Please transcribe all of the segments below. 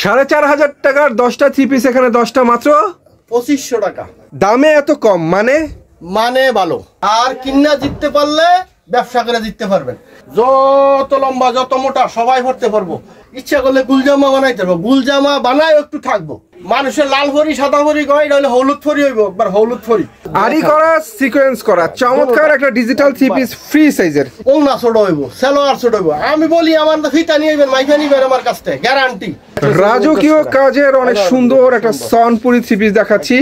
4,500 টাকার 10টা three piece, এখানে 10টা মাত্র 2500 টাকা। দামে এত কম মানে ভালো। আর কিন্না জিততে পারলে ব্যবসা করে জিততে পারবেন। যত লম্বা যত মোটা সবাই ভরতে পারবো। ইচ্ছা করলে গুলজামা বানাইতে পারবো, গুলজামা বানায় একটু থাকবো। মানুষের লাল ফরি সাদা ফরি কয়, এটা হলে হলুদ ফরি হইব, একবার হলুদ ফরি আরি করা সিকোয়েন্স করা চমৎকার একটা ডিজিটাল থ্রি পিস ফ্রি সাইজের। ওনা ছোট হইব, সালোয়ার ছোট হইব। আমি বলি আমার ফিতা নিয়ে যাবেন, মাইফা নিবেন আমার কাছ থেকে, গ্যারান্টি। রাজকীয় কাজের অনেক সুন্দর একটা সনপুরি থ্রি পিস দেখাচ্ছি।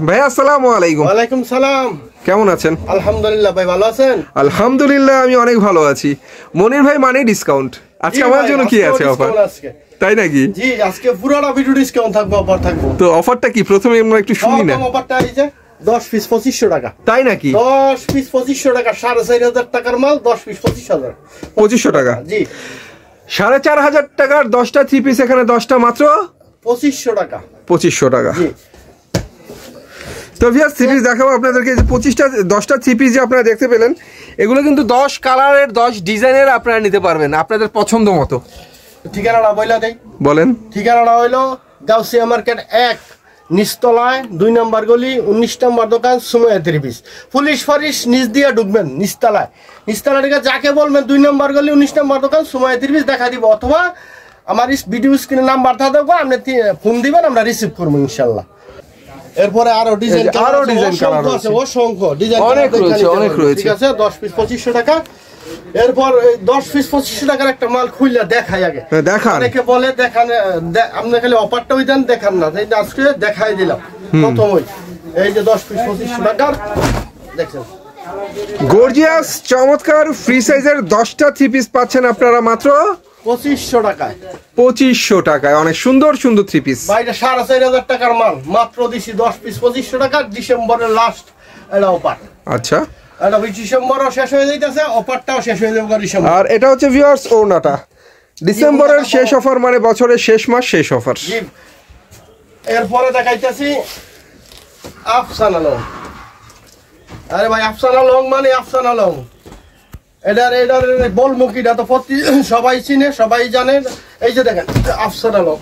ভাই আসসালামু আলাইকুম। ওয়ালাইকুম সালাম। কেমন আছেন? আলহামদুলিল্লাহ ভাই, ভালো আছেন? আলহামদুলিল্লাহ আমি অনেক ভালো আছি। মনির ভাই মানে ডিসকাউন্ট আজকে আমার জন্য কি আছে অফার? তাই নাকি? জি, আজকে পুরোটা ভিডিও ডিসকাউন্ট থাকবে, অফার থাকবে। তো অফারটা কি প্রথমে আমরা একটু শুনি না। অফারটা এই যে 10 পিস 2500 টাকা। তাই নাকি? 10 পিস 2500 টাকা, 4,500 টাকার মাল 10 পিস 2500 টাকা। জি, 4,500 টাকার 10টা থ্রি পিস, এখানে 10টা মাত্র 2500 টাকা। 2500 টাকা। জি। তো ভিউয়ার্স থ্রি পিস দেখাবো আপনাদেরকে। 10টা থ্রি পিস যে আপনারা দেখতে পেলেন, এগুলো কিন্তু 10 কালারের 10 ডিজাইনের আপনারা নিতে পারবেন আপনাদের পছন্দ মতো। ঠিকানাটা বইলা দেই। বলেন। ঠিকানাটা হইলো গাউসিয়া মার্কেট 1 নিচতলায় 2 নম্বর গলি 19 নম্বর দোকান সুমাইয়া থ্রি পিস। পুলিশ ফারিশ নিচ দিয়ে ঢুকবেন নিচতলায়। নিচতলা থেকে যাকে বলবেন 2 নম্বর গলি 19 নম্বর দোকান সুমাইয়া থ্রি পিস দেখা দিব, অথবা আমার ভিডিও স্ক্রিনে নাম্বার থাকবে, আপনি ফোন দিবেন, আমরা রিসিভ করবো ইনশাআল্লাহ। এরপরে আরো ডিজাইন কালার আছে, অসংখ্য ডিজাইন অনেক রয়েছে। ঠিক আছে, 10 পিস 2500 টাকা। এরপর 10 পিস 2500 টাকার একটা মাল খুললে দেখাই আগে। দেখান। অনেকে বলে দেখান, আপনি খালি অফারটা ওই দেন, দেখান না। এই আজকে দেখাই দিলাম প্রথমই। এই যে 10 পিস 2500 টাকার দেখছেন, গর্জিয়াস চমৎকার ফ্রি সাইজের 10টা থ্রি পিস পাচ্ছেন আপনারা মাত্র 2500 টাকায়। 2500 টাকায় অনেক সুন্দর সুন্দর থ্রি পিস। বাইরে 4,500 টাকার মাল মাত্র দিছি 10 পিস 2500 টাকা। ডিসেম্বরের লাস্ট এটা অফার। আচ্ছা, এটা ডিসেম্বরও শেষ হয়ে যাইতেছে, অফারটাও শেষ হয়ে যাবে ডিসেম্বর। আর এটা হচ্ছে ভিউয়ার্স ওড়নাটা। ডিসেম্বরের শেষ অফার মানে বছরের শেষ মাস শেষ অফার। জি। এরপরে দেখাইতেছি আফসানা লং। আরে ভাই, আফসানা লং মানে আফসানা লং। এটার বলমুখিটা তো সবাই চিনে, সবাই জানে। এই যে দেখেন আফসানা লং,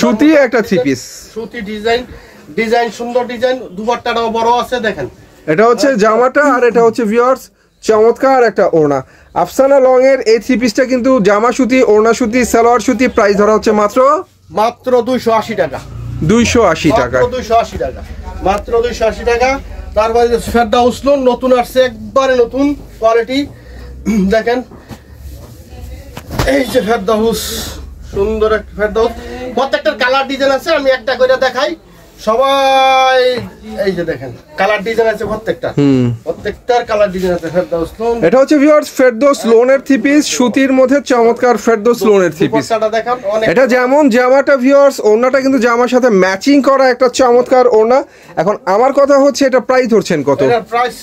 সুতি একটা থ্রি পিস, সুতি ডিজাইন সুন্দর ডিজাইন। দুপাট্টাটাও বড় আছে দেখেন। এটা হচ্ছে জামাটা, আর এটা হচ্ছে ভিউয়ার্স চমৎকার একটা ওড়না। আফসানা লং এর এই থ্রি পিসটা কিন্তু জামা সুতি, ওড়না সুতি, সালোয়ার সুতি। প্রাইস ধরা হচ্ছে মাত্র 280 টাকা। 280 টাকা। 280 টাকা, মাত্র 280 টাকা। তারপরে ফেরদাউস লোন নতুন আসছে, একবারে নতুন কোয়ালিটি। দেখেন এই যে ফেরদাউস, সুন্দর একটা ফেরদাউস। প্রত্যেকটার কালার ডিজাইন আছে, আমি একটা করে দেখাই সবাই। এই যে দেখেন কালার ডিজাইন আছে প্রত্যেকটার কালার ডিজাইন আছে। ফেরদাউস লোন, এটা হচ্ছে ভিউয়ার্স ফেরদৌস লোনের থ্রি পিস, সুতির মধ্যে চমৎকার ফেরদৌস লোনের থ্রি পিস। এটা যেমন জামাটা ভিউয়ার্স, ওড়নাটা কিন্তু জামার সাথে ম্যাচিং করা একটা চমৎকার ওড়না। এখন আমার কথা হচ্ছে এটা প্রাইস ধরছেন কত? এটার প্রাইস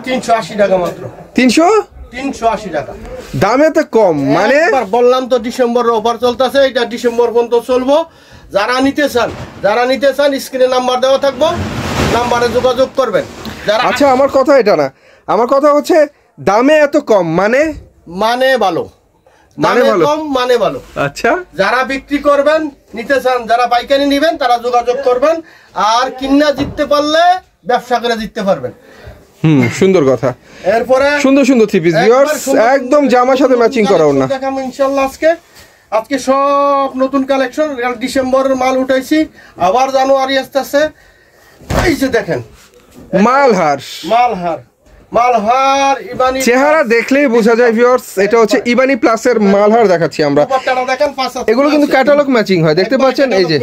380 টাকা মাত্র। 380 টাকা। দামে তো কম মানে, বললাম তো ডিসেম্বর অফার চলতেছে, এটা ডিসেম্বর পর্যন্ত চলবো। যারা নিতে চান স্ক্রিনে নাম্বার দেওয়া থাকবো, নাম্বারে যোগাযোগ করবেন। আচ্ছা, আমার কথা এটা না, আমার কথা হচ্ছে দামে এত কম মানে ভালো। মানে ভালো। আচ্ছা, যারা বিক্রি করবেন নিতে চান, যারা পাইকারি নিবেন তারা যোগাযোগ করবেন। আর কিন্না জিততে পারলে ব্যবসা করে জিততে পারবেন। সুন্দর কথা। এরপরে সুন্দর সুন্দর থ্রি পিস ভিউয়ার্স, একদম জামার সাথে ম্যাচিং করা ওড়না দেখাবো ইনশাআল্লাহ। আজকে সব নতুন কালেকশন। ডিসেম্বরের মাল উঠাইছি, আবার জানুয়ারি আসতেছে। এই যে দেখেন মালহার ইবানি, চেহারা দেখলেই বোঝা যায় ভিউয়ার্স এটা হচ্ছে ইবানি প্লাসের মালহার দেখাচ্ছি আমরা। এগুলো কিন্তু ক্যাটালগ ম্যাচিং হয়, দেখতে পাচ্ছেন। এই যে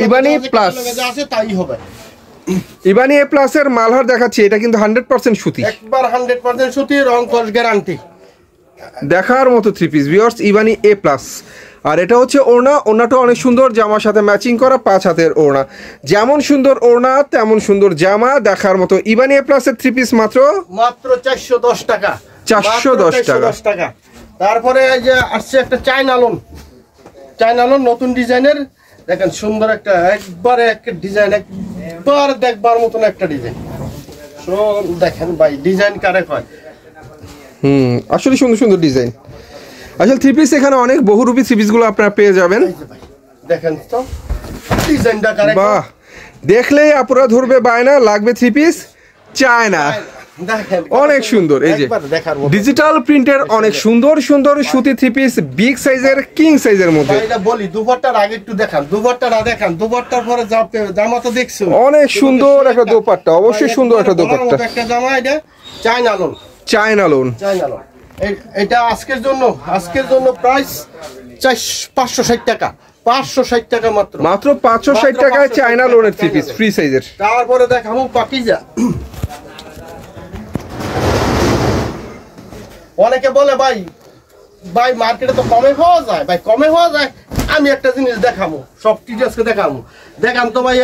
ইবানি প্লাস আছে, তাই হবে। ইবানি এ প্লাসের মালহার দেখাচ্ছি, এটা কিন্তু 100% সুতি, একবার 100% সুতি, রং কস গ্যারান্টি। দেখার মতো থ্রি পিস ভিউয়ার্স, ইবানি এ প্লাস। আর এটা হচ্ছে ওড়নাটা অনেক সুন্দর, জামার সাথে ম্যাচিং করা 5 হাতের ওড়না। যেমন সুন্দর ওড়না তেমন সুন্দর জামা, দেখার মতো ইবানি এ প্লাসের থ্রি পিস মাত্র 410 টাকা। 410 টাকা। তারপরে এই যে আসছে একটা চায়না লোন নতুন ডিজাইনের। দেখেন সুন্দর একটা, একবারে একটা ডিজাইন, একবার দেখবার মতন একটা ডিজাইন। দেখেন ভাই, ডিজাইন কারে কয়। আসলে সুন্দর সুন্দর ডিজাইন। আসলে থ্রি পিস এখানে অনেক বহুরূপী থ্রি পিসগুলো আপনারা পেয়ে যাবেন। দেখেন তো ডিজাইনটা কারেক্ট। বাহ, দেখলেই আপুরা ধরবে বায়না, লাগবে থ্রি পিস, চায় না। অনেক সুন্দর, এই যে ডিজিটাল প্রিন্টের অনেক সুন্দর সুন্দর সুতি থ্রি পিস, বিগ সাইজের, কিং সাইজের মধ্যে। এটা বলি দুপাট্টার আগে একটু দেখান, দুপাট্টাটা দেখান, দুপাট্টার পরে জামা তো দেখছো অনেক সুন্দর একটা দোপাট্টা, অবশ্যই সুন্দর একটা দোপাট্টা। একটা জামা, এটা China loan, China loan, China loan. এটা আজকের জন্য প্রাইস 560 টাকা, 560 টাকা মাত্র, মাত্র 560 টাকায় চায়না লোনের থ্রি পিস ফ্রি সাইজের। তারপরে দেখাবো পাকিজা। অনেকে বলে ভাই মার্কেটে তো কমে হওয়া যায়, ভাই কমে হওয়া যায়। আমি একটা জিনিস দেখাবো, সব টিচার্সকে দেখাবো। দেখান তো ভাই,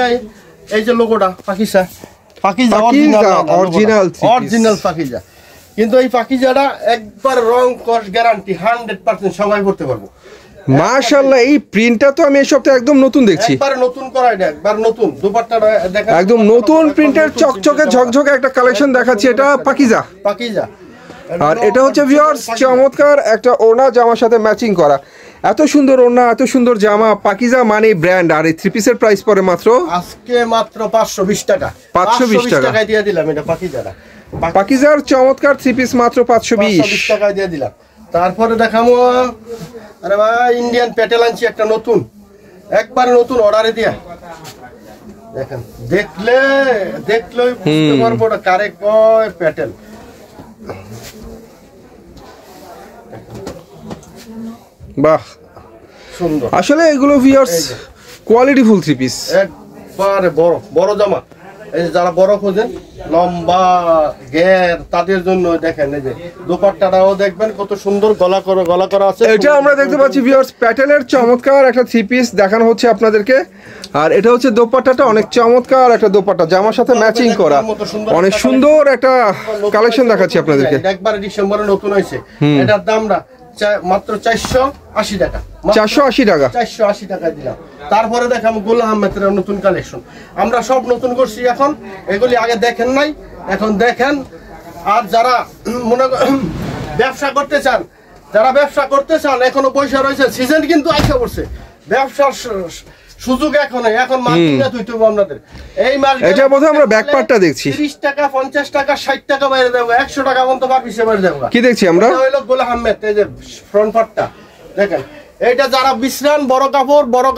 এই যে লোগোটা পাকিজা, পাকিজা অরিজিনাল পাকিজা। কিন্তু এই পাকিজাটা একবার রং কস গ্যারান্টি 100% সবাই করতে পারবো। মাশাআল্লাহ, এই প্রিন্টটা তো আমি এই সপ্তাহে একদম নতুন দেখছি, একবার নতুন করা, এটা একবার নতুন দুপাট্টাটা দেখেন, একদম নতুন প্রিন্টের চকচকে ঝকঝকে একটা কালেকশন দেখাচ্ছি। এটা পাকিজা, পাকিজা। আর এটা হচ্ছে ভিউয়ার্স চমৎকার একটা ওড়না জামার সাথে ম্যাচিং করা। এত সুন্দর ওড়না, এত সুন্দর জামা, পাকিজা মানে ব্র্যান্ড। আর এই থ্রি পিসের প্রাইস পড়ে মাত্র আজকে মাত্র 520 টাকা, 520 টাকায় দিয়ে দিলাম এটা পাকিজাটা। পাকিজার চমৎকার থ্রি পিস মাত্র 520 টাকায় দিয়ে দিলাম। তারপরে দেখাবো, আরে ভাই ইন্ডিয়ান প্যাটেল আনছি একটা নতুন, একবার নতুন অর্ডারে দিয়া। দেখেন, দেখলেই বুঝতে পারবো ওটা কারে কয় প্যাটেল। বাহ, সুন্দর। আসলে এগুলো viewers quality full three piece, একবারে বড় জামা। এই যে যারা বড় খোঁজেন, লম্বা ঘের, তাদের জন্য দেখেন এই যে দোপাট্টাটাও দেখবেন কত সুন্দর গলা করা আছে। এটা আমরা দেখতে পাচ্ছি ভিউয়ার্স প্যাটেলের চমৎকার একটা থ্রি পিস দেখানো হচ্ছে আপনাদেরকে। আর এটা হচ্ছে দোপাট্টাটা, অনেক চমৎকার একটা দোপাট্টা জামার সাথে ম্যাচিং করা, অনেক সুন্দর একটা কালেকশন দেখাচ্ছি আপনাদেরকে। একবারে ডিসেম্বরে নতুন হয়েছে, এটার দামটা মাত্র 480 টাকা, 480 টাকা, 480 টাকা দিলাম। তারপরে দেখাবো গোল আহমেদের নতুন কালেকশন। আমরা সব নতুন করছি এখন, এগুলি আগে দেখেন নাই, এখন দেখেন। আর যারা মনে ব্যবসা করতে চান, এখনো পয়সা রয়েছে, সিজন কিন্তু আইসা পড়ছে, ব্যবসার সুযোগ এখন মার্কেটে তুইতে আপনাদের এই মাল। এটা বোধহয় আমরা ব্যাক পার্টটা দেখছি, 30 টাকা, 50 টাকা, 60 টাকা বাইরে দেবো, 100 টাকা পর্যন্ত বার পিছিয়ে বাইরে দেবো। কি দেখছি আমরা? এটা হলো গোল আহমেদ, এই যে ফ্রন্ট পার্টটা দেখেন। এইটা যারা বিশ্রাম বড়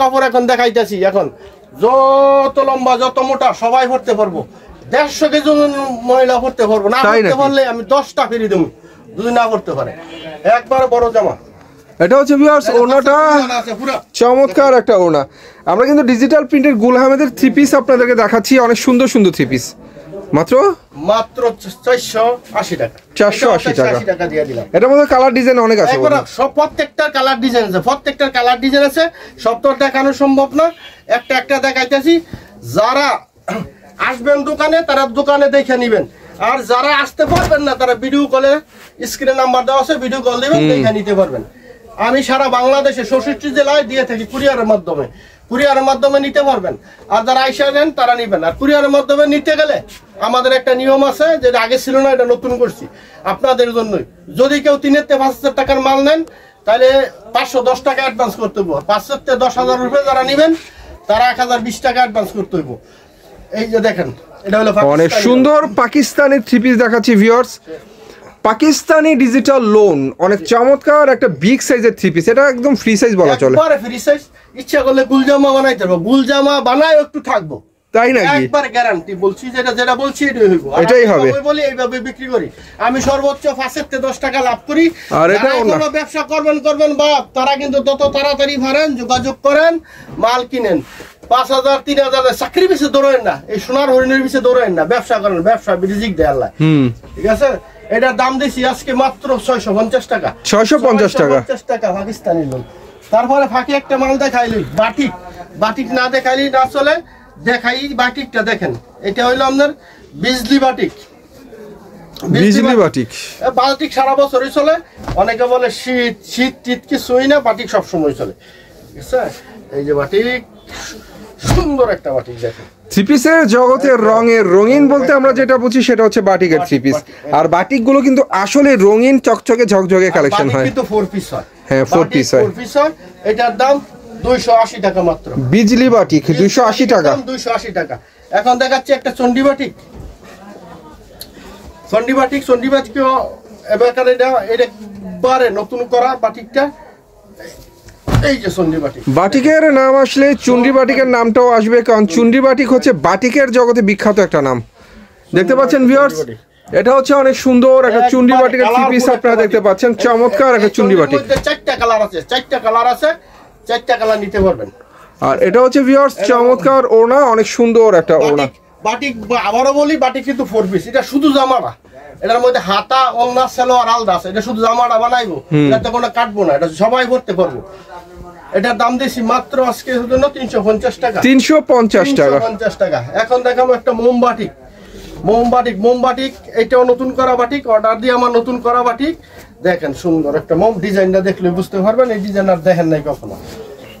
কাপড় এখন দেখাইতেছি। এখন যত লম্বা যত মোটা সবাই পড়তে পারবো, 150 কেজি মহিলা পড়তে পারবো। না পড়তে পারলে আমি 10টা ফিরিয়ে দেবো, যদি না পড়তে পারে। একবার বড় জামা। এটা হচ্ছে ভিউয়ার্স ওড়নাটা চমৎকার একটা ওড়না। আমরা কিন্তু ডিজিটাল প্রিন্টের গুল আহমেদের থ্রি পিস আপনাদেরকে দেখাচ্ছি, অনেক সুন্দর সুন্দর থ্রি পিস, মাত্র 480 টাকা, 480 টাকা দিয়ে দিলাম। এটার মধ্যে কালার ডিজাইন অনেক আছে, সব প্রত্যেকটার কালার ডিজাইন আছে, সব তো দেখানো সম্ভব না, একটা দেখাইতেছি। যারা আসবেন দোকানে, তারা দোকানে দেখে নিবেন। আর যারা আসতে পারবেন না, তারা ভিডিও কলে, স্ক্রিনে নাম্বার দেওয়া আছে, ভিডিও কল দিবেন, দেখে নিতে পারবেন। আমি সারা বাংলাদেশে 64 জেলায় দিয়ে থাকি কুরিয়ারের মাধ্যমে নিতে পারবেন। আর যারা আইসা নেন তারা নিবেন। আর কুরিয়ারের মাধ্যমে নিতে গেলে আমাদের একটা নিয়ম আছে, যেটা আগে ছিল না, এটা নতুন করছি আপনাদের জন্যই। যদি কেউ 3,000-5,000 টাকার মাল নেন, তাহলে 510 টাকা অ্যাডভান্স করতে হইব। 5,000-10,000 রুপে যারা নিবেন, তারা 1,020 টাকা অ্যাডভান্স করতে হইব। এই যে দেখেন, এটা হলো অনেক সুন্দর পাকিস্তানি থ্রি পিস দেখাচ্ছি ভিউয়ার্স। পাকিস্তানি ডিজিটাল লোন, অনেক চমৎকার একটা বিগ সাইজের থ্রি পিস। এটা একদম ফ্রি সাইজ বলা চলে, একবারে ফ্রি সাইজ। ইচ্ছা করলে গুলজামা বানাইতে পারবো, গুলজামা বানায় একটু থাকবো, তাই নাকি? একবার গ্যারান্টি বলছি, যেটা বলছি এটাই হইব, এটাই হবে। বলি এইভাবে বিক্রি করি আমি, সর্বোচ্চ 5-10 টাকা লাভ করি। আর এটা কোনো ব্যবসা করবেন বা তারা কিন্তু তত তাড়াতাড়ি পারেন, যোগাযোগ করেন, মাল কিনেন। 5,000 3,000 চাকরি পিছিয়ে দৌড়েন না, এই সোনার হরিণের পিছিয়ে দৌড়েন না, ব্যবসা করেন, ব্যবসা রিজিক দেয় আল্লাহ। ঠিক আছে, এটার দাম দিছি আজকে মাত্র 650 টাকা, 650 টাকা পাকিস্তানি লোন। তারপরে ফাঁকি একটা মাল দেখাইলি, বাটিক না দেখাইলি না চলে, দেখাই বাটিকটা দেখেন। এটা হইলো আপনার বিজলি বাটিক, বাটিক সারা বছরই চলে। অনেকে বলে শীত কিছুই না, বাটিক সবসময় চলে। ঠিক আছে, এই যে বাটিক, সুন্দর একটা বাটিক দেখেন। থ্রি পিসের জগতে রঙের রঙিন বলতে আমরা যেটা বুঝি সেটা হচ্ছে বাটিকের থ্রি পিস। আর বাটিক গুলো কিন্তু আসলে রঙিন চকচকে ঝকঝকে কালেকশন হয়। কিন্তু 4 পিস হয়। হ্যাঁ 4 পিস হয়। 4 পিস হয়। এটার দাম 280 টাকা মাত্র। বিজলি বাটিক 280 টাকা। 280 টাকা। এখন দেখাচ্ছি একটা চন্ডী বাটিক। চন্ডী বাটিকও এবারকার এটা বারে নতুন করা বাটিকটা। এই যে চন্ডী বাটিক। বাটিকের নাম আসলে চুন্ডি বাটিকের নামটাও আসবে, কারণ চুন্ডি বাটিক হচ্ছে বাটিকের জগতে বিখ্যাত একটা নাম। দেখতে পাচ্ছেন ভিউয়ার্স, এটা হচ্ছে অনেক সুন্দর একটা চুন্ডি বাটিকের থ্রি পিস আপনারা দেখতে পাচ্ছেন। চমৎকার একটা চুন্ডি বাটিক। 4টা কালার আছে, 4টা কালার নিতে পারবেন। আর এটা হচ্ছে ভিউয়ার্স চমৎকার ওড়না, অনেক সুন্দর একটা ওড়না। বাটিক আবারও বলি, বাটিক কিন্তু 4 পিস। এটা শুধু জামাটা, এটার মধ্যে হাতা ওড়না সালোয়ার আলাদা আছে। এটা শুধু জামাটা বানাইবো, এটাতে কোনো কাটবো না, এটা সবাই পরতে পারবো। এটার দাম দিয়েছি মাত্র আজকের জন্য 350 টাকা। 350 টাকা। 350 টাকা। এখন দেখাবো একটা মোমবাটিক। এটাও নতুন করা বাটিক, অর্ডার দিয়ে আমার নতুন করা বাটিক। দেখেন সুন্দর একটা ডিজাইনটা দেখলে বুঝতে পারবেন, এই ডিজাইন আর দেখেন নাই কখনো।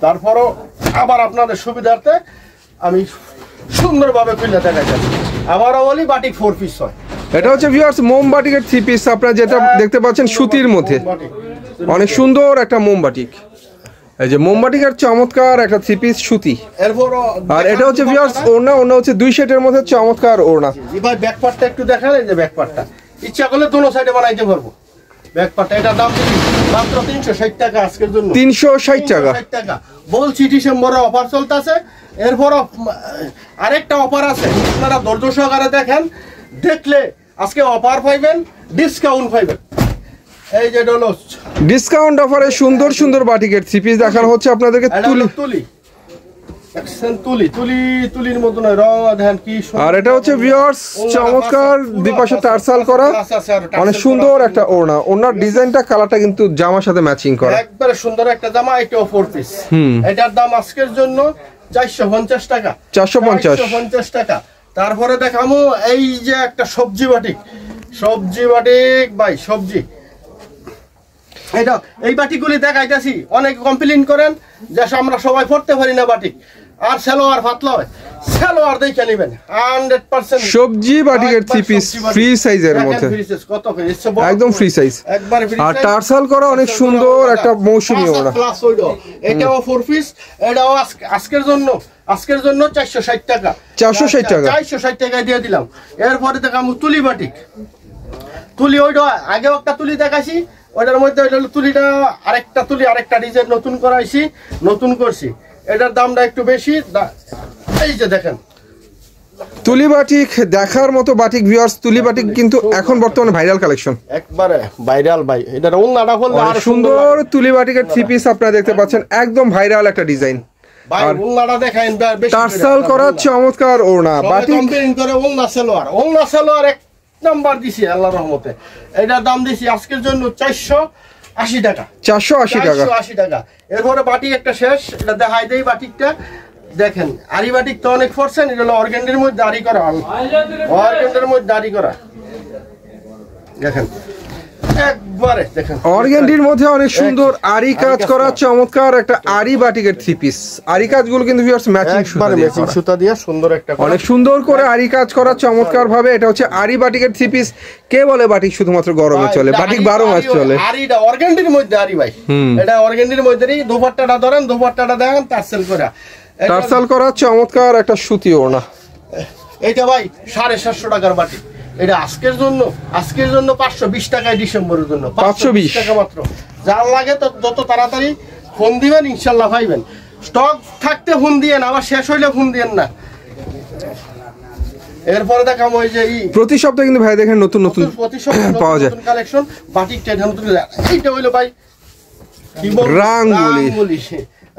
তারপরও আবার আপনাদের সুবিধার্থে আমি সুন্দরভাবে খুলে দেখা যাচ্ছে। আবারও বলি, বাটিক 4 পিস হয়। এটা হচ্ছে ভিউয়ার্স মোমবাটিকের থ্রি পিস আপনারা যেটা দেখতে পাচ্ছেন সুতির মধ্যে, অনেক সুন্দর একটা মোমবাটিক। এই যে মোমবাটিকের চমৎকার একটা থ্রি পিস সুতি। আর এটা হচ্ছে ভিউয়ার্স ওড়না হচ্ছে 2 সেটের মধ্যে চমৎকার ওড়না। জি ভাই, ব্যাক পার্টটা একটু দেখান। এই যে ব্যাক পার্টটা ইচ্ছা করলে দোনো সাইডে বানাইতে পারবো। ব্যাক পার্টটা এটার দাম মাত্র 360 টাকা আজকের জন্য। 360 টাকা। বলছি ডিসেম্বরে অফার চলতেছে। এরপর আরেকটা অফার আছে, আপনারা ধৈর্য সহকারে দেখেন, দেখলে আজকে অফার পাইবেন, ডিসকাউন্ট পাইবেন। এই যে হলো ডিসকাউন্ট অফারে সুন্দর সুন্দর বাটিকের থ্রি পিস দেখানো হচ্ছে আপনাদেরকে। তুলির মতন রং দেখেন কি সুন্দর। আর এটা হচ্ছে ভিউয়ার্স চমৎকার দুই পাশে টার্সাল করা, অনেক সুন্দর একটা ওড়না। ওড়নার ডিজাইনটা কালারটা কিন্তু জামার সাথে ম্যাচিং করা, একবারে সুন্দর একটা জামা। এটাও 4 পিস। এটার দাম আজকের জন্য 450 টাকা। 450 টাকা। তারপরে দেখামু এই যে একটা সবজি বাটিক ভাই, সবজি। এটা এই বাটিকগুলি দেখাইতেছি, অনেক কমপ্লেইন করেন যে আমরা সবাই পড়তে পারি না বাটিক, আর সালোয়ার পাতলা হয়। সালোয়ার দেখে নেবেন 100% সবজি বাটিকের থ্রি পিস ফ্রি সাইজের মধ্যে, কত একদম ফ্রি সাইজ। আর টার্সাল করা অনেক সুন্দর একটা মৌসুমী ওড়না। এটাও 4 পিস। এটাও আজকের জন্য 460 টাকা। 460 টাকা দিয়ে দিলাম। এরপরে দেখাম তুলি বাটিক। ওইটা আগেও একটা তুলি দেখাইছি, ওইটার মধ্যে তুলিটা আরেকটা ডিজাইন নতুন করছি। এটার দামটা একটু বেশি। এই যে দেখেন তুলি বাটিক দেখার মতো বাটিক ভিউয়ার্স। তুলি বাটিক কিন্তু এখন বর্তমানে ভাইরাল কালেকশন, একবারে ভাইরাল ভাই। এটার ওন্নাটা হলো আর সুন্দর তুলি বাটিকের থ্রি পিস আপনারা দেখতে পাচ্ছেন, একদম ভাইরাল একটা ডিজাইন। ভাই ওন্নাটা দেখেন, টার্সাল করা চমৎকার ওড়না। বাটিক কম্পেয়ারিং করে ওন্না সালোয়ার এক নাম্বার দিছি আল্লাহর রহমতে। এটার দাম দিছি আজকের জন্য 480 টাকা। 480 টাকা। এরপরে বাটিক একটা শেষ, এটা দেখাই দেই। বাটিকটা দেখেন, আরি বাটিক তো অনেক পড়ছেন। এটা হলো অর্গানডির মধ্যে আরি করা। দেখেন একবারে দেখেন, অর্গানডির মধ্যে অনেক সুন্দর আরি কাজ করা চমৎকার একটা আরি বাটিকের থ্রি পিস। আরি কাজগুলো কিন্তু ভিউয়ার্স ম্যাচিং সুতা দিয়ে সুন্দর একটা, অনেক সুন্দর করে আরি কাজ করা চমৎকার ভাবে। এটা হচ্ছে আরি বাটিকের থ্রি পিস। কে বলে বাটিক শুধুমাত্র গরমে চলে? বাটিক 12 মাস চলে। আরিটা অর্গানডির মধ্যে আরি ভাই, এটা অর্গানডির মধ্যেই। দোপাট্টাটা ধরেন, দোপাট্টাটা দেখেন টার্সেল করা চমৎকার একটা সুতি ওড়না। এটা ভাই 750 টাকার বাটিক। এটা আজকের জন্য 520 টাকায়, ডিসেম্বরের জন্য 520 টাকা মাত্র। যার লাগে তো যত তাড়াতাড়ি ফোন দিবেন, ইনশাল্লাহ পাইবেন। স্টক থাকতে ফোন দিয়েন, আবার শেষ হইলে ফোন দিয়েন না। এরপরে দেখাম ওই যে প্রতি সপ্তাহে কিন্তু ভাই দেখেন নতুন পাওয়া যায় কালেকশন। বাটিকটা এইটা হইলো ভাই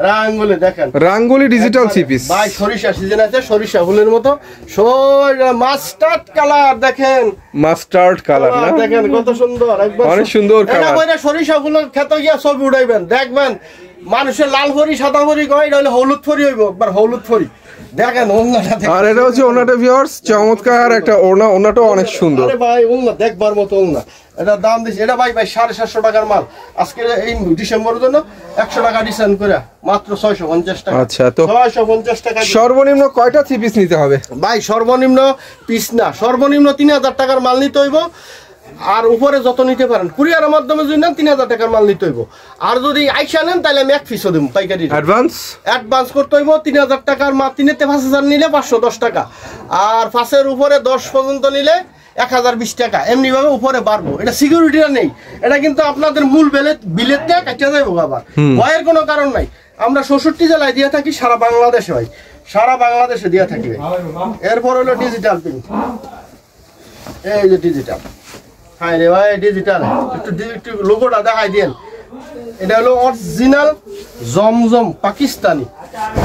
রাঙ্গুলি দেখেন, রাঙ্গুলি ডিজিটাল থ্রি পিস ভাই। সরিষা সিজন আছে, সরিষা ফুলের মতো মাস্টার্ড কালার। দেখেন মাস্টার্ড কালার না, দেখেন কত সুন্দর, একবার অনেক সুন্দর কালার। এটা সরিষা ফুলের খেতে গিয়া ছবি উঠাইবেন, দেখবেন মানুষের লাল ফরি সাদা ফরি কয়, এটা হলো হলুদ ফরি হইব, একবার হলুদ ফরি। দেখেন ওন্নাটা আর এটা হচ্ছে ওন্নাটা ভিউয়ার্স, চমৎকার একটা ওড়না, ওন্নাটাও অনেক সুন্দর। আরে ভাই ওন্না দেখবার মতো ওন্না, এটা দাম দিছি, এটা ভাই 750 টাকার মাল। আজকে এই ডিসেম্বরের জন্য 100 টাকা ডিসকাউন্ট করে মাত্র 650 টাকা। আচ্ছা, তো 650 টাকা। সর্বনিম্ন কয়টা 3 পিস নিতে হবে ভাই? সর্বনিম্ন পিস না, সর্বনিম্ন 3000 টাকার মাল নিতে হইব। আর উপরে যত নিতে পারেন, কুরিয়ারের মাধ্যমে যদি নেন 3000 টাকার মাল নিতে হইব। আর যদি আইসা নেন তাহলে আমি 1 পিসও দেব পাইকারি। অ্যাডভান্স করতে হইব 3000 টাকার মাল। 3-তে 5000 নিলে 510 টাকা, আর 5-এর উপরে 10 পর্যন্ত নিলে 1020 টাকা। এমনি ভাবে উপরে বাড়বো, এটা সিকিউরিটিটা নেই। এটা কিন্তু আপনাদের মূল বিলের থেকে কাটা যাইব আবার, ভয়ের কোনো কারণ নাই। আমরা 66 জেলায় দিয়ে থাকি, সারা বাংলাদেশে ভাই, সারা বাংলাদেশে দিয়ে থাকি। এরপর হলো ডিজিটাল প্রিন্ট। এই যে ডিজিটাল, হ্যাঁ রে ভাই ডিজিটাল, একটু লোগোটা দেখাই দেন। এটা হলো অরিজিনাল জমজম পাকিস্তানি,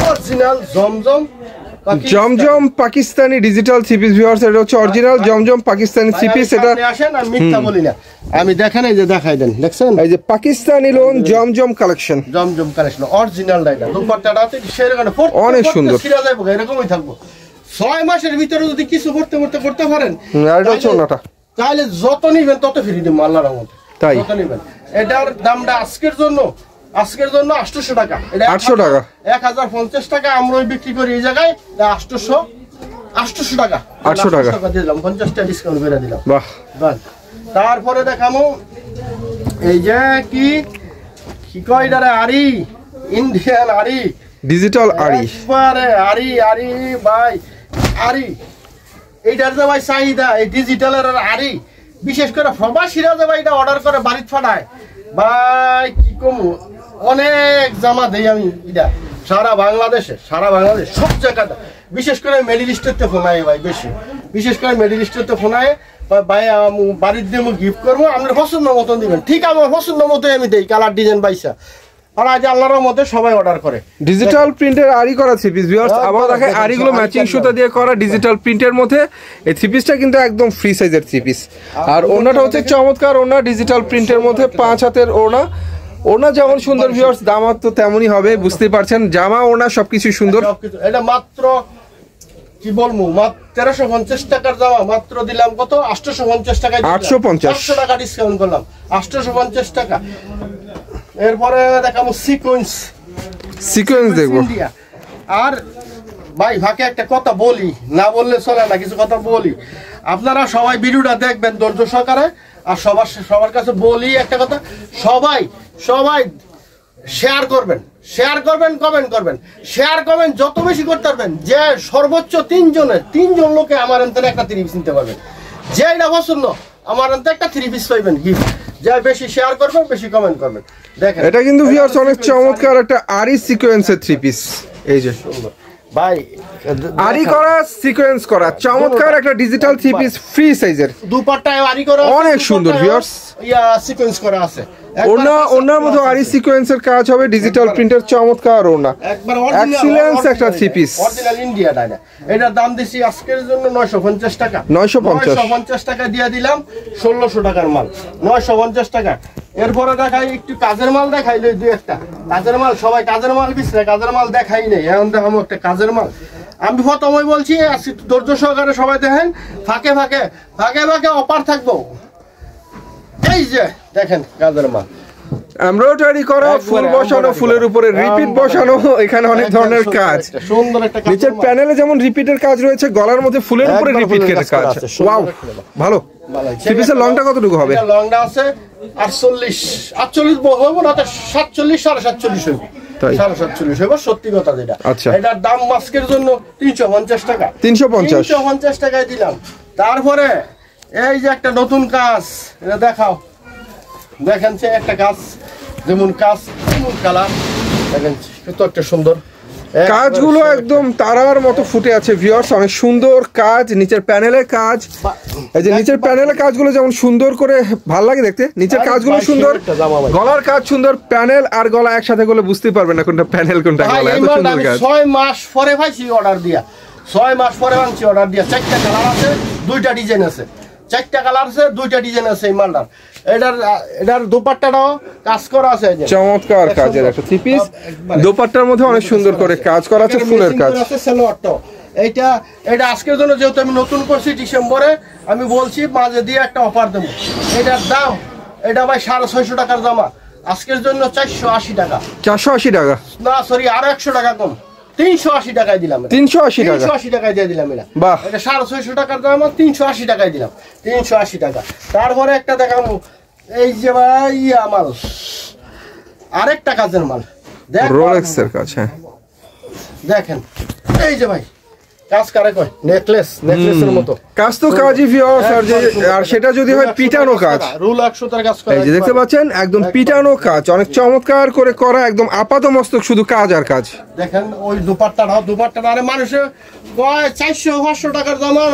অরিজিনাল জমজম পাকিস্তানি ডিজিটাল 3 পিস ভিউয়ার্স। এটা হচ্ছে অরিজিনাল জমজম পাকিস্তানি 3 পিস। এটা আসেন, আমি মিথ্যা বলি না, আমি দেখেন এই যে দেখাই দেন, দেখছেন এই যে পাকিস্তানি লোন জমজম কালেকশন, জমজম কালেকশন অরিজিনাল। এটা দুপাট্টাটাতে সেরকম অনেক সুন্দর, সিরা যাইব, এরকমই থাকবো। 6 মাসের ভিতরে যদি কিছু করতে পারেন, আর এটা হচ্ছে ওন্নাটা, তাহলে যত নিবেন তত ফ্রি দিব আল্লাহর রহমতে। তাই যত নিবেন। এটার দামটা আজকের জন্য 800 টাকা। এটা 800 টাকা, 1050 টাকা আমরা বিক্রি করি এই জায়গায়। 800 টাকা, 800 টাকা দিলাম, 50 টাকা ডিসকাউন্ট করে দিলাম। বাহ। তারপরে দেখামো এই যে কি কয় এটারে, আরি, ইন্ডিয়ান আরি, ডিজিটাল আরি, একবারে আরি ভাই, আরি। এইটার যে ভাই চাহিদা, এই ডিজিটালের আরি, বিশেষ করে প্রবাসীরা যে ভাই এটা অর্ডার করে বাড়িতে পাঠায় ভাই, কি কমু, অনেক জামা দেই আমি। এটা সারা বাংলাদেশ সব জায়গাতে, বিশেষ করে মিডল ইস্টের ফোন আয় ভাই, বেশি বিশেষ করে মিডল ইস্টের ফোন আয় ভাই, বাড়ির দিয়ে গিফট করবো, আপনার পছন্দ মতন দিবেন। ঠিক আমার পছন্দ মতোই আমি দেই, কালার ডিজাইন বাইসা। আর আজ আল্লাহর মধ্যে সবাই অর্ডার করে ডিজিটাল প্রিন্টের আরি করা 3 পিস ভিউয়ার্স। আবার দেখেন আরিগুলো ম্যাচিং সুতা দিয়ে করা ডিজিটাল প্রিন্টের মধ্যে। এই 3 পিসটা কিন্তু একদম ফ্রি সাইজের 3 পিস। আর ওড়নাটা হচ্ছে চমৎকার ওড়না, ডিজিটাল প্রিন্টের মধ্যে 5 হাতের ওড়না। ওড়না যেমন সুন্দর ভিউয়ার্স, দাম তো তেমনই হবে, বুঝতেই পারছেন। জামা ওড়না সবকিছু সুন্দর। এটা মাত্র কি বলবো, মাত্র 1350 টাকার জামা মাত্র দিলাম কত, 850 টাকায়। 850 টাকা ডিসকাউন্ট করলাম, 850 টাকা। এরপরে দেখাবো সিকোয়েন্স দেখবো। আর ভাই ফাঁকে একটা কথা বলি, না বললে চলে না, কিছু কথা বলি। আপনারা সবাই ভিডিওটা দেখবেন ধৈর্য সহকারে। আর সবার কাছে বলি একটা কথা, সবাই শেয়ার করবেন, কমেন্ট করবেন। শেয়ার কমেন্ট যত বেশি করতে পারবেন, যে সর্বোচ্চ 3 লোকে আমার এখানে একটা 3 পিস নিতে পারবেন। যে এটা পছন্দ আমার এখানে একটা 3 পিস পাইবেন গিফট। যা বেশি শেয়ার করবেন, বেশি কমেন্ট করবেন। দেখেন এটা কিন্তু ভিউয়ার্স অনেক চমৎকার একটা আরি সিকোয়েন্সের 3 পিস। এই যে ভাই আরি করা, সিকোয়েন্স করা, চমৎকার একটা ডিজিটাল 3 পিস ফ্রি সাইজের। দুপাট্টায় আরি করা, অনেক সুন্দর ভিউয়ার্স, সিকোয়েন্স করা আছে। ওনার মতো আরি সিকোয়েন্সের কাজ হবে, ডিজিটাল প্রিন্টের চমৎকার ওনা, একবার এক্সিলেন্স একটা 3 পিস। Original India Dyna. এটার দাম দিছি আজকের জন্য 950 টাকা। 950 টাকা দিয়ে দিলাম 1600 টাকার মাল, 950 টাকা। এরপরে দেখাই একটু কাজের মাল, দেখাইলে দুই একটা কাজের মাল। সবাই কাজের মাল বিছরে, কাজের মাল দেখাই নেই, এখন দেখাবো একটা কাজের মাল। আমি প্রথমেই বলছি, ধৈর্য সহকারে সবাই দেখেন। ফাঁকে অফার থাকবো। এই যে দেখেন কাজের মাল, এমব্রয়ডারি করা, ফুল বসানো, ফুলের উপরে রিপিট বসানো। এখানে অনেক ধরনের কাজ, সুন্দর একটা কাজ। নিচের প্যানেলে যেমন রিপিটের কাজ রয়েছে, গলার মধ্যে ফুলের উপরে রিপিটের কাজ। ওয়াও, ভালো। সিপিসের লংটা কতটুকু হবে? লংটা আছে 48 বলবো না, 47 47.5 হইব, 47.5 হইব, সত্যি কথা যেটা। আচ্ছা, এটার দাম মাস্কের জন্য 350 টাকা। 350 টাকায় দিলাম। তারপরে এই যে একটা নতুন কাজ, এটা দেখাও। দেখেন সে একটা কাজ, যেমন কাজ তেমন কালার। দেখেন কত একটা সুন্দর কাজগুলো, একদম তারার মতো ফুটে আছে ভিউয়ার্স। অনেক সুন্দর কাজ, নিচের প্যানেলের কাজ। এই যে নিচের প্যানেলের কাজগুলো যেমন সুন্দর করে ভালো লাগে দেখতে, নিচের কাজগুলো সুন্দর, গলার কাজ সুন্দর। প্যানেল আর গলা একসাথে করলে বুঝতেই পারবে না কোনটা প্যানেল কোনটা গলা। এত সুন্দর কাজ। 6 মাস পরে পাইছি অর্ডার দিয়া, 6 মাস পরে আনছি অর্ডার দিয়া। 4টা কালার আছে, 2টা ডিজাইন আছে। 4টা কালার আছে, 2টা ডিজাইন আছে এই মালটার। এটার দোপাট্টাটাও কাজ করা আছে, এই যে চমৎকার কাজের একটা থ্রি পিস, দোপাট্টার মধ্যে অনেক সুন্দর করে কাজ করা আছে, ফুলের কাজ। সালোয়ারটাও এটা আজকের জন্য যেহেতু আমি নতুন করছি ডিসেম্বরে, আমি বলছি মাঝে দিয়ে একটা অফার দেবো। এটার দাম এটা ভাই 650 টাকার জামা, আজকের জন্য 480 টাকা। 480 টাকা না সরি, আরো 100 টাকা কম, 380 টাকায় দিলাম। 380 টাকা, 380 টাকায় দিয়ে দিলাম। এটা বাহ, এটা 650 টাকার দাম, 380 টাকায় দিলাম, 380 টাকা। তারপরে একটা দেখাবো, এই যে ভাই আমার আরেকটা কাজের মাল, রোলেক্সের কাজ। হ্যাঁ দেখেন, এই যে ভাই কাজ কারে কয়, নেকলেসের মতো কাজ, তো কাজই ভিউয়ার্স। আর সেটা যদি হয় পিটানো কাজ, রুল 100 টার কাজ করা, এই যে দেখতে পাচ্ছেন একদম পিটানো কাজ, অনেক চমৎকার করে করা, একদম আপাত মস্তক শুধু কাজ আর কাজ। দেখেন ওই দুপাট্টাটা আরে মানুষে কয় 400-500 টাকার জামা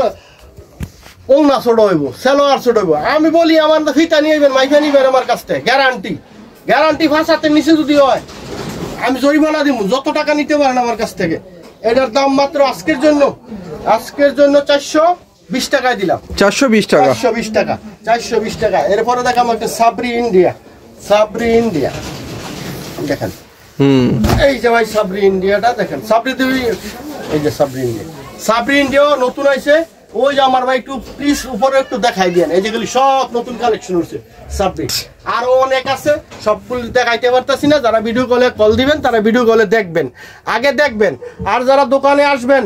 ওনা ছোট হইব, সালোয়ার ছোট হইব। আমি বলি আমার ফিতা নিয়ে যাবেন, মাইফা নিবেন আমার কাছ থেকে, গ্যারান্টি 5 হাতের নিচে যদি হয় আমি জরিমানা দিব, যত টাকা নিতে পারেন আমার কাছ থেকে। এটার দাম মাত্র আজকের জন্য 420 টাকায় দিলাম। 420 টাকা, 420 টাকা। এরপরে দেখাম একটা সাবরি ইন্ডিয়া দেখেন, এই যে ভাই সাবরি ইন্ডিয়াটা দেখেন, এই যে সাবরি ইন্ডিয়া নতুন আইছে। ওই যে আমার ভাই একটু প্লিজ উপরে একটু দেখাই দেন, এই যেগুলি সব নতুন কালেকশন হচ্ছে সাবরি, আরো অনেক আছে, সবগুলো দেখাইতে পারতাছি না। যারা ভিডিও কলে কল দিবেন তারা ভিডিও কলে দেখবেন, আগে দেখবেন। আর যারা দোকানে আসবেন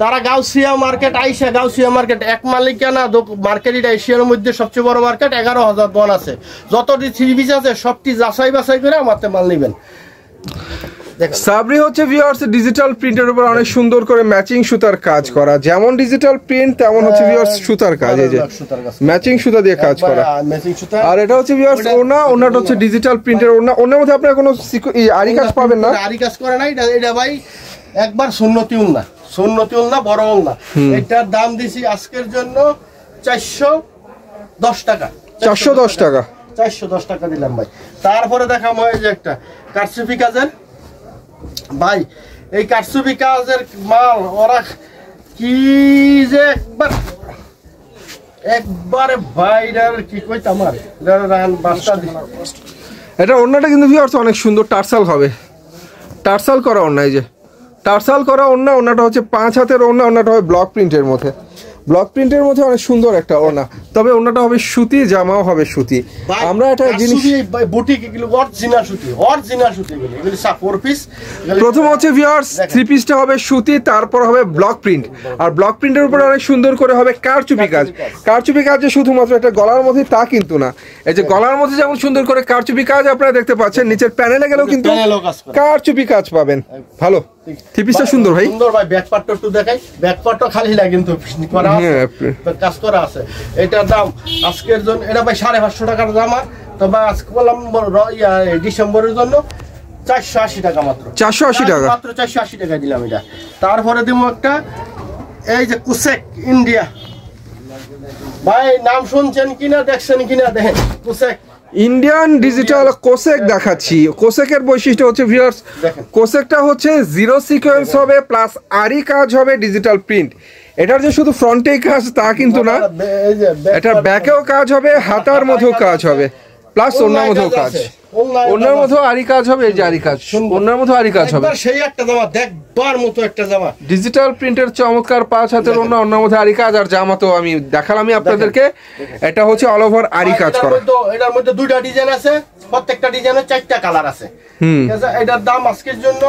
তারা গাউসিয়া মার্কেট আইসা, গাউসিয়া মার্কেট এক মালিকানা মার্কেট, এটা এশিয়ার মধ্যে সবচেয়ে বড় মার্কেট, 11,000 দোকান আছে, যতটি থ্রি পিস আছে সবটি যাচাই বাছাই করে আমার মাল নেবেন। সাবরি হচ্ছে ভিউয়ার্স ডিজিটাল প্রিন্টের উপর অনেক সুন্দর করে ম্যাচিং সুতার কাজ করা, যেমন ডিজিটাল প্রিন্ট তেমন হচ্ছে ভিউয়ার্স সুতার কাজ, এই যে ম্যাচিং সুতা দিয়ে কাজ করা। আর এটা হচ্ছে ভিউয়ার্স ওনাটা হচ্ছে ডিজিটাল প্রিন্টের ওনা, ওনার মধ্যে আপনারা কোনো আরি কাজ পাবেন না, আরি কাজ করে না। এটা ভাই একবার সুন্নতি উলনা বড় উলনা। এটার দাম দিছি আজকের জন্য 410 টাকা, 410 টাকা, 410 টাকা দিলাম ভাই। তারপরে দেখাম এই যে একটা কারচুপি কাজের, ভাই এই কারচুপি কাজের মাল ওরা কি যে একবারে ভাইরার কি কইতাম, আর বাস্তা দি। এটা ওন্নাটা কিন্তু ভিউয়ার্স অনেক সুন্দর টার্সাল হবে, টার্সাল করা ওন্না, এই যে টার্সাল করা ওন্না। ওন্নাটা হচ্ছে 5 হাতের ওন্না, ওন্নাটা হবে ব্লক প্রিন্টের মধ্যে, অনেক সুন্দর একটা ওড়না। তবে ওড়নাটা হবে সুতি, জামাও হবে সুতি। আমরা একটা জিনিস বুটিক এগুলো অরিজিনাল সুতি এগুলো 4 পিস। প্রথম হচ্ছে ভিউয়ার্স থ্রি পিসটা হবে সুতি, তারপর হবে ব্লক প্রিন্ট, আর ব্লক প্রিন্টের উপরে অনেক সুন্দর করে হবে কারচুপি কাজ। কারচুপি কাজ যে শুধুমাত্র একটা গলার মধ্যে তা কিন্তু না, এই যে গলার মধ্যে যেমন সুন্দর করে কারচুপি কাজ আপনারা দেখতে পাচ্ছেন, নিচের প্যানেলে গেলেও কিন্তু কারচুপি কাজ পাবেন। ভালো থ্রি পিসটা সুন্দর ভাই, ব্যাক পার্টটা একটু দেখাই, ব্যাক পার্টটা খালি না কিন্তু করা আছে, কাজ করা আছে। এটার দাম আজকের জন্য এটা ভাই 550 টাকার জামা, তবে আজকে বললাম ডিসেম্বরের জন্য 480 টাকা মাত্র, 480 টাকা মাত্র 480 টাকা দিলাম এটা। তারপরে দিব একটা এই যে কুসেক ইন্ডিয়া, ভাই নাম শুনছেন কিনা দেখছেন কিনা দেখেন, কুসেক ইন্ডিয়ান ডিজিটাল কোসেক দেখাচ্ছি। কোসেকের বৈশিষ্ট্য হচ্ছে ভিউয়ার্স, কোসেকটা হচ্ছে জিরো সিকোয়েন্স হবে প্লাস আরি কাজ হবে, ডিজিটাল প্রিন্ট। এটার যে শুধু ফ্রন্টেই কাজ তা কিন্তু না, এটার ব্যাকেও কাজ হবে, হাতার মধ্যেও কাজ হবে, প্লাস ওনার মধ্যেও কাজ, ওনার মধ্যেও আরি কাজ হবে, এই যে আরি কাজ, ওনার মধ্যেও আরি কাজ হবে। সেই একটা জামা দেখবার মতো একটা জামা, ডিজিটাল প্রিন্টের চমৎকার 5 হাতের ওনা, ওনার মধ্যে আরি কাজ। আর জামা তো আমি দেখালামই আপনাদেরকে, এটা হচ্ছে অল ওভার আরি কাজ করা। এটার মধ্যে 2টা ডিজাইন আছে, প্রত্যেকটা ডিজাইনের 4টা কালার আছে। এটার দাম আজকের জন্য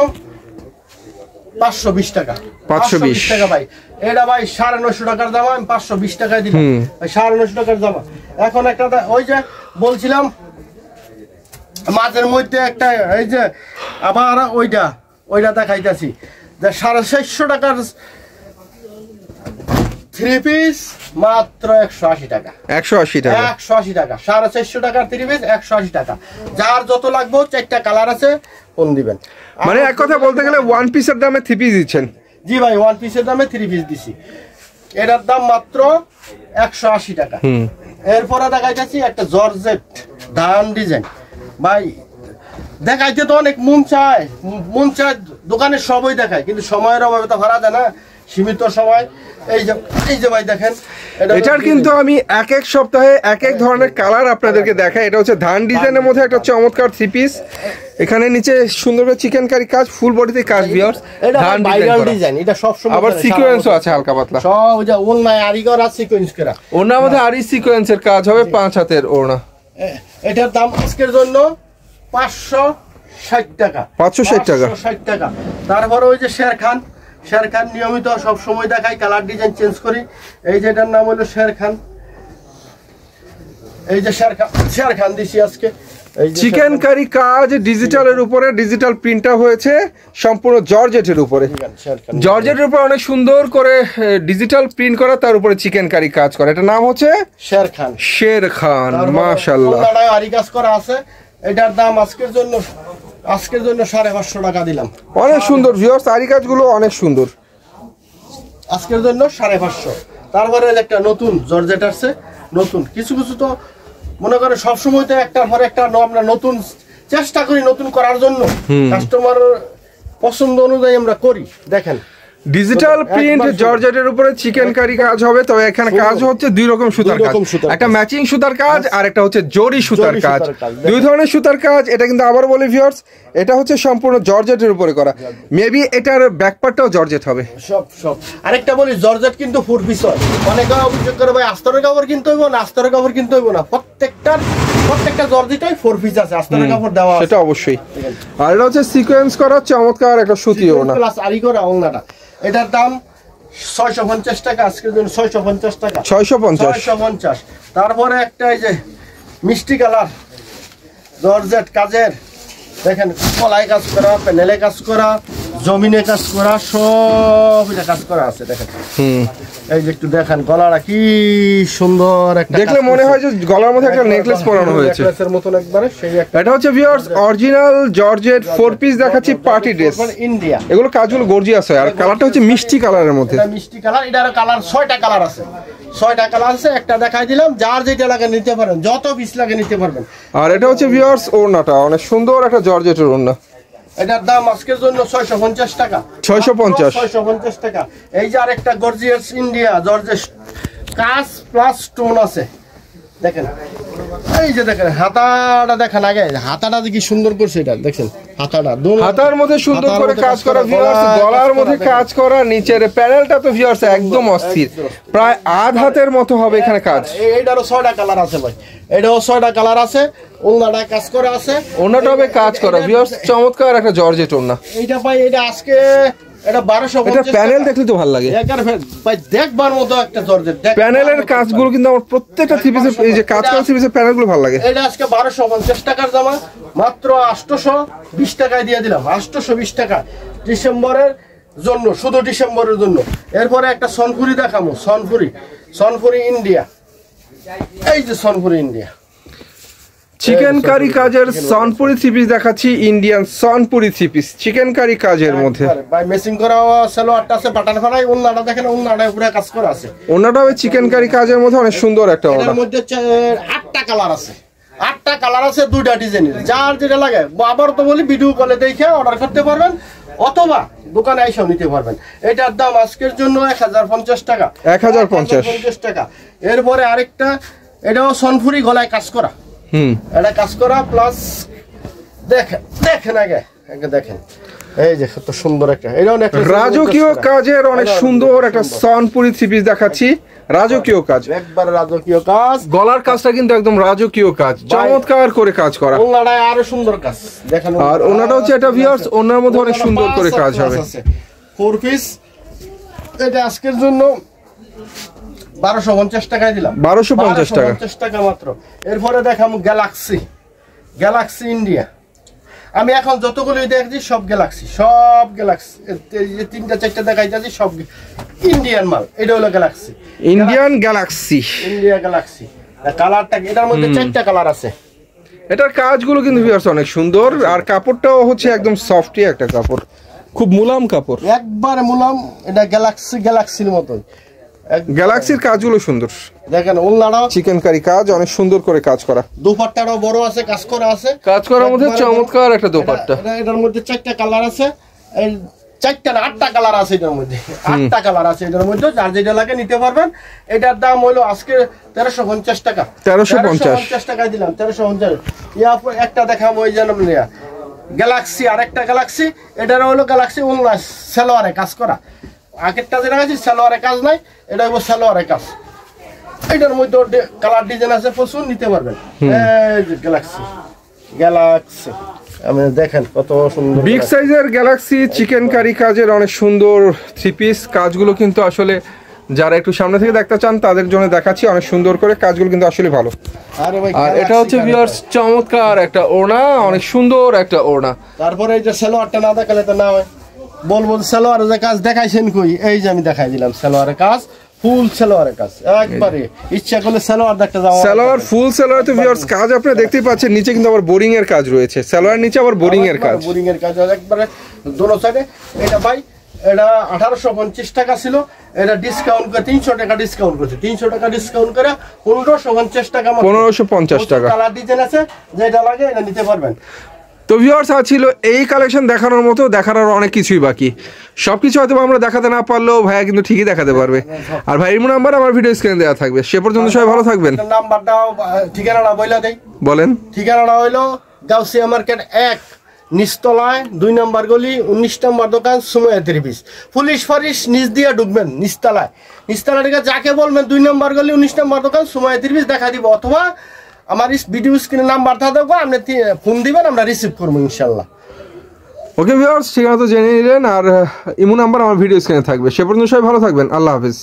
520 টাকা, 520 টাকা ভাই। এটা ভাই 950 টাকার জামা, আমি 520 টাকায় দিলাম ভাই, 950 টাকার জামা। এখন একটা ওই যে বলছিলাম মাঝের মধ্যে একটা এই যে আবার ওইটা দেখাইতেছি যে 450 টাকার থ্রি পিস মাত্র 180 টাকা, 180 টাকা, 180 টাকা, 450 টাকার থ্রি পিস 180 টাকা। যার যত লাগবে 4টা কালার আছে, কোন দিবেন। মানে এক কথা বলতে গেলে ওয়ান পিসের দামে থ্রি পিস দিচ্ছেন। জি ভাই, ওয়ান পিসের দামে থ্রি পিস দিছি, এটার দাম মাত্র 180 টাকা। এরপরে দেখাইতেছি একটা জর্জেট ধান ডিজাইন, ভাই দেখাইতে তো অনেক মন চায়, দোকানে সবই দেখায়, কিন্তু সময়ের অভাবে তো ভাড়া দেয় না। সীমিত সময়। এই যে ভাই দেখেন, এটার কিন্তু আমি এক এক সপ্তাহে এক এক ধরনের কালার আপনাদেরকে দেখাই। এটা হচ্ছে ধান ডিজাইনের মধ্যে একটা চমৎকার 3 পিস, এখানে নিচে সুন্দর করে চিকেন কারি কাজ, ফুল বডিতে কাজ ভিউয়ার্স, ধান ডিজাইন। এটা সব সময় আবার সিকোয়েন্সও আছে হালকা পাতলা, সব ওই যে ওলনায় আরি করা সিকোয়েন্স করা। ওনার মধ্যে আরি সিকোয়েন্সের কাজ হবে, 5 হাতের ওড়না। এটার দাম আজকের জন্য 560 টাকা। 560 টাকা। 560 টাকা। তারপরে ওই যে শেরখান নিয়মিত সব সময় দেখাই, কালার ডিজাইন চেঞ্জ করি। এই যে এটার নাম হলো শেরখান। এই যে শেরখান দিছি আজকে। চিকেন কারি কাজ ডিজিটালের উপরে, ডিজিটাল প্রিন্টটা হয়েছে সম্পূর্ণ জর্জেটের উপরে। জর্জেটের উপরে অনেক সুন্দর করে ডিজিটাল প্রিন্ট করা, তার উপরে চিকেন কারি কাজ করা। এটা নাম হচ্ছে শেরখান। মাশাআল্লাহ, আরি কাজ করা আছে। এটার দাম আজকের জন্য 550 টাকা দিলাম। অনেক সুন্দর ভিউয়ার্স, আরি কাজগুলো অনেক সুন্দর। আজকের জন্য 550। তারপরে একটা নতুন জর্জেট আসছে, নতুন কিছু তো মনে করে সবসময় তো একটার পর একটা আমরা নতুন চেষ্টা করি নতুন করার জন্য, কাস্টমার পছন্দ অনুযায়ী আমরা করি। দেখেন ডিজিটাল প্রিন্ট জর্জেটের উপরে চিকেন কারি কাজ হবে, তবে এখানে কাজ হচ্ছে 2 রকম সুতার কাজ, একটা ম্যাচিং সুতার কাজ আর একটা হচ্ছে জরি সুতার কাজ, 2 ধরনের সুতার কাজ। এটা কিন্তু আবার বলি ভিউয়ার্স, এটা হচ্ছে সম্পূর্ণ জর্জেটের উপরে করা। মেবি এটার ব্যাকপার্টটাও জর্জেট হবে। সব আরেকটা বলি, জর্জেট কিন্তু 4 পিস হয়। অনেকে অভিযোগ করে ভাই আস্তরের কাপড় কিনতে হইব না, আস্তরের কাপড় কিনতে হইব না। প্রত্যেকটা জর্জেটই 4 পিস আছে, আস্তরের কাপড় দেওয়া আছে, সেটা অবশ্যই। আর এটা হচ্ছে সিকোয়েন্স করা চমৎকার একটা সুতিও না, প্লাস আরি করা ওন্নাটা। এটার দাম 650 টাকা, আজকের জন্য 650 টাকা। 650। তারপরে একটা এই যে মিষ্টি কালার জর্জেট কাজের, দেখেন কলাই কাজ করা, প্যানেলে কাজ করা, জমিনে কাজ করা, সব এটা কাজ করা আছে। দেখেন এই যে একটু দেখেন গলাটা কি সুন্দর, একটা দেখলে মনে হয় যে গলার মধ্যে একটা নেকলেস পরানো হয়েছে, নেকলেসের মতন একবারে। সেই এটা হচ্ছে ভিউয়ার্স অরিজিনাল জর্জেট 4 পিস দেখাচ্ছি, পার্টি ড্রেস ইন্ডিয়া। এগুলো কাজগুলো গর্জিয়াস হয়, আর কালারটা হচ্ছে মিষ্টি কালারের মধ্যে। এটা মিষ্টি কালার, এটার কালার 6টা কালার আছে। 6টা কালার আছে, একটা দেখাই দিলাম। যার যেটা লাগে নিতে পারেন, যত পিস লাগে নিতে পারবেন। আর এটা হচ্ছে ভিউয়ার্স ওড়নাটা অনেক সুন্দর একটা জর্জেটের ওড়না। এটার দাম আজকের জন্য 650 টাকা। 650 টাকা। এই যে আরেকটা গর্জিয়াস ইন্ডিয়া জর্জেট কাজ প্লাস স্টোন আছে। দেখেন এই যে দেখেন হাতাটা, দেখেন আগে হাতাটা কি সুন্দর করছে। এটা দেখেন হাতার মধ্যে সুন্দর করে কাজ করা ভিউয়ার্স, গলার মধ্যে কাজ করা, নিচের প্যানেলটা তো ভিউয়ার্স একদম অস্থির, প্রায় আধ হাতের মতো হবে এখানে কাজ। এইটারও 6টা কালার আছে ভাই, এটাও 6টা কালার আছে। ওন্নাটা কাজ করা আছে, ওন্নাটা হবে কাজ করা ভিউয়ার্স, চমৎকার একটা জর্জেট ওন্না। এইটা ভাই এটা আজকে এটা 1250। এটা প্যানেল দেখলে তো ভালো লাগে, ভাই দেখবার মতো একটা জর্জেট। প্যানেলের কাজগুলো কিন্তু আমার প্রত্যেকটা থ্রি পিসের এই যে কাজ করা থ্রি পিসের প্যানেলগুলো ভালো লাগে। এটা আজকে 1250 টাকার জামা, মাত্র 820 টাকায় দিয়ে দিলাম। 820 টাকা ডিসেম্বরের জন্য, শুধু ডিসেম্বরের জন্য। এরপরে একটা সনপুরি দেখাবো, সনপুরি ইন্ডিয়া। এই যে সনপুরি ইন্ডিয়া চিকেন কারি কাজের সনপুরি থ্রি পিস দেখাচ্ছি, Indian সনপুরি three piece chicken curry কাজের মধ্যে। ভাই মেসিং করা সালোয়ারটা আছে বাটার ফলাই, ওন্নাটা দেখেন ওন্নাটা পুরো কাজ করা আছে। ওন্নাটা ওই চিকেন কারি কাজের মধ্যে অনেক সুন্দর একটা ওন্না। এর মধ্যে 8টা কালার আছে, 8টা কালার আছে, 2টা ডিজাইনের। যার যেটা লাগে আবার তো বলি ভিডিও কলে দেখে অর্ডার করতে পারবেন, অথবা দোকানে এসেও নিতে পারবেন। এটার দাম আজকের জন্য 1050 টাকা। 1050 টাকা। এরপরে আরেকটা, এটাও সনপুরি গলায় কাজ করা, এটা কাজ করা প্লাস দেখেন আগে দেখেন এই যে কত সুন্দর একটা, এটাও রাজকীয় কাজের অনেক সুন্দর একটা সনপুরি থ্রি পিস দেখাচ্ছি। রাজকীয় কাজ, একবারে রাজকীয় কাজ। গলার কাজটা কিন্তু একদম রাজকীয় কাজ, চমৎকার করে কাজ করা। ওনাটায় আরো সুন্দর কাজ দেখেন। আর ওনাটা হচ্ছে এটা ভিউয়ার্স, ওনার মধ্যে অনেক সুন্দর করে কাজ হবে। 4 পিস এটা আজকের জন্য 1250 টাকায় দিলাম। 1250 টাকা মাত্র। এরপরে দেখাবো গ্যালাক্সি ইন্ডিয়া। আমি এখন যতগুলো দেখছি সব গ্যালাক্সি, এই 3টা 4টা দেখাইতেছি সব ইন্ডিয়ান মাল। এটা হলো গ্যালাক্সি, ইন্ডিয়ান গ্যালাক্সি। কালারটা এটার মধ্যে 4টা কালার আছে। এটার কাজগুলো কিন্তু ভিউয়ার্স অনেক সুন্দর, আর কাপড়টাও হচ্ছে একদম সফটি একটা কাপড়, খুব মুলাম কাপড়, একবারে মুলাম। এটা গ্যালাক্সির মতোই, গ্যালাক্সির কাজগুলো সুন্দর। দেখেন ওন্নাটাও চিকেন কারি কাজ অনেক সুন্দর করে কাজ করা, দুপাট্টাটাও বড় আছে, কাজ করা আছে। কাজ করার মধ্যে চমৎকার একটা দুপাট্টা। এটার মধ্যে 4টা কালার আছে। 4টা না 8টা কালার আছে এটার মধ্যে, 8টা কালার আছে এটার মধ্যে, যার যেটা লাগে নিতে পারবেন। এটার দাম হলো আজকে 1350 টাকা। 1350 টাকায় দিলাম, 1350। একটা দেখাবো ওই যে গ্যালাক্সি, আরেকটা গ্যালাক্সি, এটার হলো গ্যালাক্সি 19 সালোয়ারে কাজ করা। আগেরটা যেটা আছে সালোয়ারে কাজ নাই, এটা হলো সালোয়ারে কাজ। এটার মধ্যে কালার ডিজাইন আছে প্রচুর, নিতে পারবেন। এই যে গ্যালাক্সি, গ্যালাক্সি আমি দেখেন কত সুন্দর বিগ সাইজের গ্যালাক্সি চিকেন কারি কাজের অনেক সুন্দর থ্রি পিস। কাজগুলো কিন্তু আসলে যারা একটু সামনে থেকে দেখতে চান তাদের জন্য দেখাচ্ছি, অনেক সুন্দর করে কাজগুলো কিন্তু আসলে ভালো। আর এটা হচ্ছে ভিউয়ার্স চমৎকার একটা ওড়না, অনেক সুন্দর একটা ওড়না। তারপরে এই যে সালোয়ারটা না দেখালে তো না হয়, বলবো সালোয়ারের যে কাজ দেখাইছেন কই, এই যে আমি দেখাই দিলাম সালোয়ারের কাজ, ফুল সালোয়ারের কাজ একবারে। ইচ্ছা করলে সালোয়ার দেখতে যাও, সালোয়ার ফুল সালোয়ার তো ভিউয়ার্স কাজ আপনারা দেখতেই পাচ্ছেন। নিচে কিন্তু আবার বোরিং এর কাজ রয়েছে, সালোয়ার নিচে আবার বোরিং এর কাজ, বোরিং এর কাজ একবারে দোনো সাইডে। এটা ভাই এটা 1850 টাকা ছিল, এটা ডিসকাউন্ট করে 300 টাকা ডিসকাউন্ট করছে, 300 টাকা ডিসকাউন্ট করে 1550 টাকা, 1550 টাকা। কালার ডিজাইন আছে, যেটা লাগে এটা নিতে পারবেন। তো ভিউয়ার্স ছিল এই কালেকশন দেখানোর মতো, দেখার অনেক কিছুই বাকি। সবকিছু হয়তো আমরা দেখাতে না পারলেও ভাইয়া কিন্তু ঠিকই দেখাতে পারবে। আর ভাইয়ের নাম্বার আমার ভিডিও স্ক্রিনে দেওয়া থাকবে। সে পর্যন্ত সবাই ভালো থাকবেন। নাম্বারটা ঠিকানাটা বইলা দেই, বলেন। ঠিকানাটা হইলো গাউসিয়া মার্কেট 1 নিচতলায় 2 নম্বর গলি 19 নম্বর দোকান সুমাইয়া ত্রিপিস। পুলিশ ফারিশ নিচ দিয়ে ঢুকবেন নিচতলায়, নিচতলা থেকে যাকে বলবেন 2 নম্বর গলি 19 নম্বর দোকান সুমাইয়া ত্রিপিস দেখা দিব, অথবা আমার ভিডিও স্ক্রিনে নাম্বার থাকবে, আপনি ফোন দিবেন, আমরা রিসিভ করবো ইনশাল্লাহ। ওকে ভিউয়ার্স ঠিকানা তো জেনে নিলেন, আর ইমো নাম্বার আমার ভিডিও স্ক্রিনে থাকবে। সে পর্যন্ত সবাই ভালো থাকবেন। আল্লাহ হাফিজ।